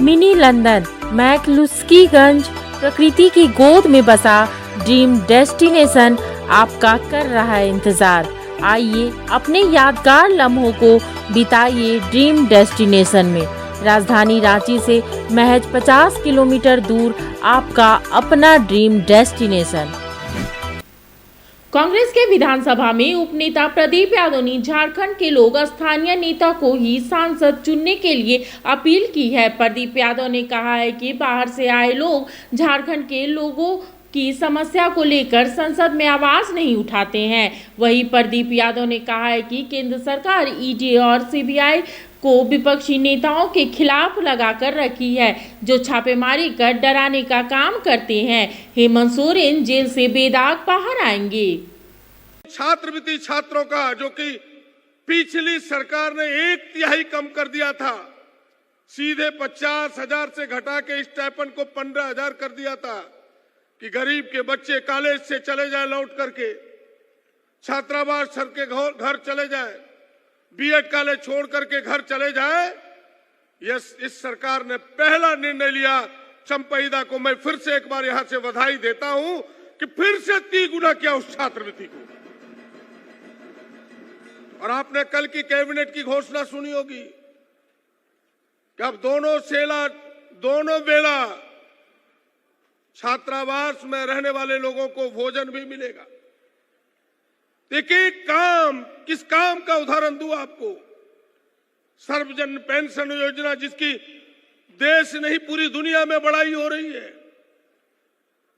Mini London McCluskieganj प्रकृति की गोद में बसा ड्रीम डेस्टिनेशन आपका कर रहा है इंतजार। आइए अपने यादगार लम्हों को बिताइए ड्रीम डेस्टिनेशन में। राजधानी रांची से महज 50 किलोमीटर दूर आपका अपना ड्रीम डेस्टिनेशन। कांग्रेस के विधानसभा में उपनेता प्रदीप यादव ने झारखंड के लोग स्थानीय नेता को ही सांसद चुनने के लिए अपील की है। प्रदीप यादव ने कहा है कि बाहर से आए लोग झारखंड के लोगों की समस्या को लेकर संसद में आवाज नहीं उठाते हैं। वहीं प्रदीप यादव ने कहा है कि केंद्र सरकार ईडी और सीबीआई को विपक्षी नेताओं के खिलाफ लगाकर रखी है, जो छापेमारी कर डराने का काम करते हैं। हेमंत सोरेन जेल से बेदाग बाहर आएंगे। छात्रवृत्ति छात्रों का जो कि पिछली सरकार ने 1/3 कम कर दिया था, सीधे 50,000 से घटा के स्टाइपेंड को 15,000 कर दिया था कि गरीब के बच्चे कॉलेज से चले जाए लौट करके, छात्रावास छोड़ के घर चले जाए, बीएड कॉलेज छोड़ करके घर चले जाए। इस सरकार ने पहला निर्णय लिया। चंपईदा को मैं फिर से एक बार यहां से बधाई देता हूं कि फिर से 3 गुना किया उस छात्रवृत्ति को। और आपने कल की कैबिनेट की घोषणा सुनी होगी कि अब दोनों बेला छात्रावास में रहने वाले लोगों को भोजन भी मिलेगा। देखिए किस काम का उदाहरण दूं आपको। सर्वजन पेंशन योजना, जिसकी देश नहीं पूरी दुनिया में बड़ाई हो रही है,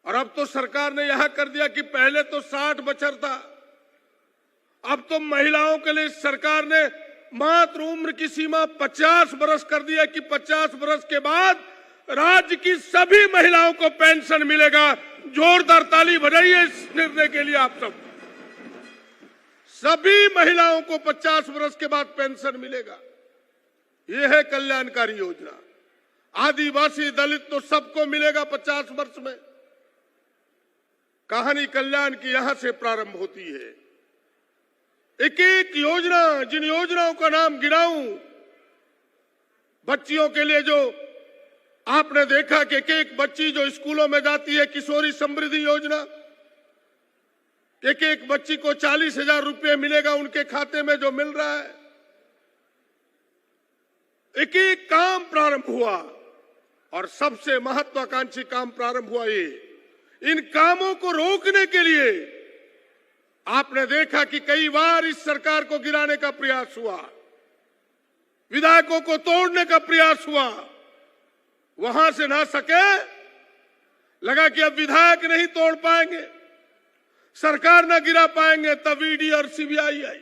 और अब तो सरकार ने यहां कर दिया कि पहले तो 60 बछर था, अब तो महिलाओं के लिए सरकार ने मातृ उम्र की सीमा 50 बरस कर दिया कि 50 बरस के बाद राज्य की सभी महिलाओं को पेंशन मिलेगा। जोरदार ताली बजाइए इस निर्णय के लिए आप सब। सभी महिलाओं को 50 वर्ष के बाद पेंशन मिलेगा। यह है कल्याणकारी योजना। आदिवासी दलित तो सबको मिलेगा 50 वर्ष में। कहानी कल्याण की यहां से प्रारंभ होती है। एक एक योजना, जिन योजनाओं का नाम गिनाऊं, बच्चियों के लिए जो आपने देखा कि एक बच्ची जो स्कूलों में जाती है, किशोरी समृद्धि योजना, एक बच्ची को 40,000 रुपए मिलेगा उनके खाते में जो मिल रहा है। एक एक काम प्रारंभ हुआ और सबसे महत्वाकांक्षी काम प्रारंभ हुआ ये। इन कामों को रोकने के लिए आपने देखा कि कई बार इस सरकार को गिराने का प्रयास हुआ, विधायकों को तोड़ने का प्रयास हुआ। वहां से ना सके, लगा कि अब विधायक नहीं तोड़ पाएंगे, सरकार ना गिरा पाएंगे, तब ईडी और सीबीआई आई।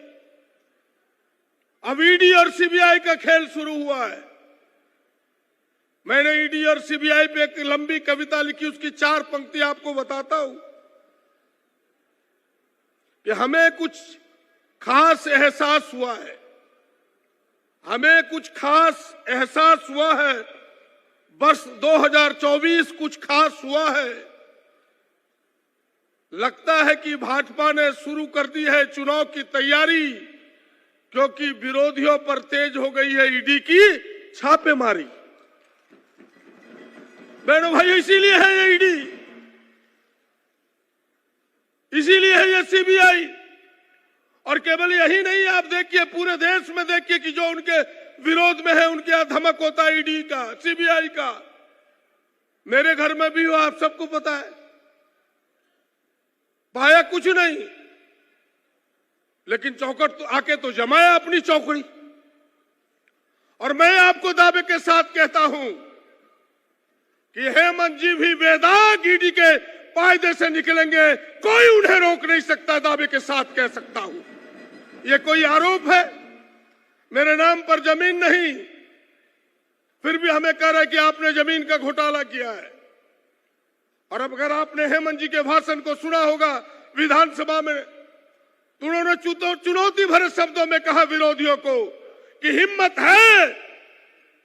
अब ईडी और सीबीआई का खेल शुरू हुआ है। मैंने ईडी और सीबीआई पे एक लंबी कविता लिखी, उसकी 4 पंक्ति आपको बताता हूं कि हमें कुछ खास एहसास हुआ है, हमें कुछ खास एहसास हुआ है, वर्ष 2024 कुछ खास हुआ है। लगता है कि भाजपा ने शुरू कर दी है चुनाव की तैयारी, क्योंकि विरोधियों पर तेज हो गई है ईडी की छापेमारी। बहनों भाई, इसीलिए है ये ईडी, इसीलिए है ये सीबीआई। और केवल यही नहीं, आप देखिए पूरे देश में देखिए कि जो उनके विरोध में है उनके यहां धमक होता है ईडी का, सीबीआई का। मेरे घर में भी हो, आप सबको पता है। पाया कुछ नहीं, लेकिन चौखट तो आके तो जमाया अपनी चौकड़ी। और मैं आपको दावे के साथ कहता हूं कि हेमंत जी भी बेदाग ईडी के फायदे से निकलेंगे, कोई उन्हें रोक नहीं सकता। दावे के साथ कह सकता हूं। यह कोई आरोप है, मेरे नाम पर जमीन नहीं, फिर भी हमें कह रहा है कि आपने जमीन का घोटाला किया है। और अब अगर आपने हेमंत जी के भाषण को सुना होगा विधानसभा में, तो उन्होंने चुनौती भरे शब्दों में कहा विरोधियों को कि हिम्मत है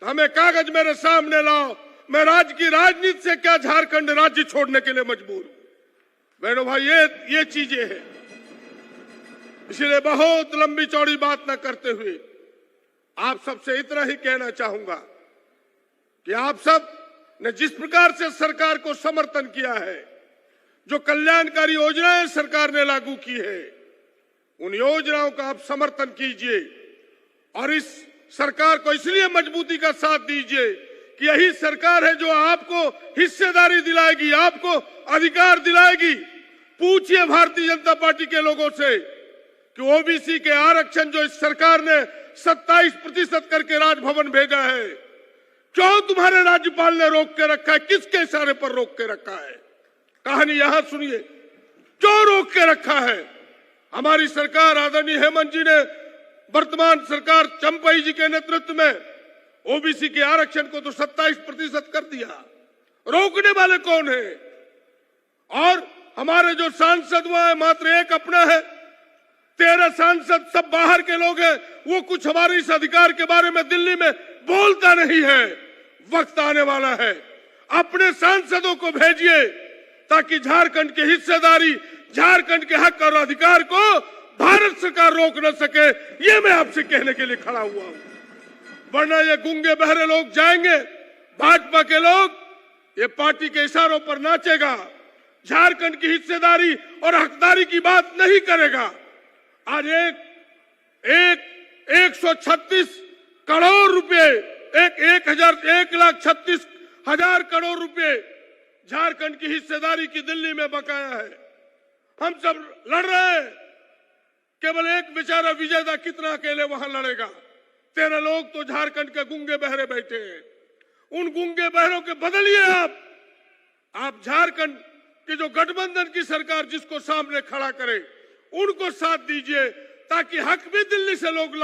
तो हमें कागज मेरे सामने लाओ, मैं राज्य की राजनीति से क्या झारखंड राज्य छोड़ने के लिए मजबूर हूं। बहनों भाई, ये चीजें हैं। इसलिए बहुत लंबी चौड़ी बात न करते हुए आप सबसे इतना ही कहना चाहूंगा कि आप सब ने जिस प्रकार से सरकार को समर्थन किया है, जो कल्याणकारी योजनाएं सरकार ने लागू की है, उन योजनाओं का आप समर्थन कीजिए और इस सरकार को इसलिए मजबूती का साथ दीजिए कि यही सरकार है जो आपको हिस्सेदारी दिलाएगी, आपको अधिकार दिलाएगी। पूछिए भारतीय जनता पार्टी के लोगों से कि ओबीसी के आरक्षण जो इस सरकार ने 27% करके राजभवन भेजा है, क्यों तुम्हारे राज्यपाल ने रोक के रखा है? किसके इशारे पर रोक के रखा है? कहानी यहां सुनिए, क्यों रोक के रखा है? हमारी सरकार आदरणीय हेमंत जी ने, वर्तमान सरकार चंपई जी के नेतृत्व में ओबीसी के आरक्षण को तो 27% कर दिया। रोकने वाले कौन है? और हमारे जो सांसद वहां मात्र एक अपना है, 13 सांसद सब बाहर के लोग हैं। वो कुछ हमारे इस अधिकार के बारे में दिल्ली में बोलता नहीं है। वक्त आने वाला है, अपने सांसदों को भेजिए ताकि झारखंड की हिस्सेदारी, झारखंड के हक और अधिकार को भारत सरकार रोक न सके। ये मैं आपसे कहने के लिए खड़ा हुआ हूं, वरना ये गूंगे बहरे लोग जाएंगे, भाजपा के लोग, ये पार्टी के इशारों पर नाचेगा, झारखंड की हिस्सेदारी और हकदारी की बात नहीं करेगा। आज 136 करोड़ रुपए, 1,36,000 करोड़ रुपए झारखंड की हिस्सेदारी की दिल्ली में बकाया है। हम सब लड़ रहे हैं, केवल एक बेचारा विजयदा कितना अकेले वहां लड़ेगा? 13 लोग तो झारखंड के गूंगे बहरे बैठे हैं। उन गूंगे बहरों के बदलिए आप झारखंड की जो गठबंधन की सरकार जिसको सामने खड़ा करे, उनको साथ दीजिए ताकि हक भी दिल्ली से लोग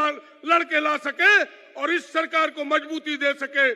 लड़के ला सके और इस सरकार को मजबूती दे सके।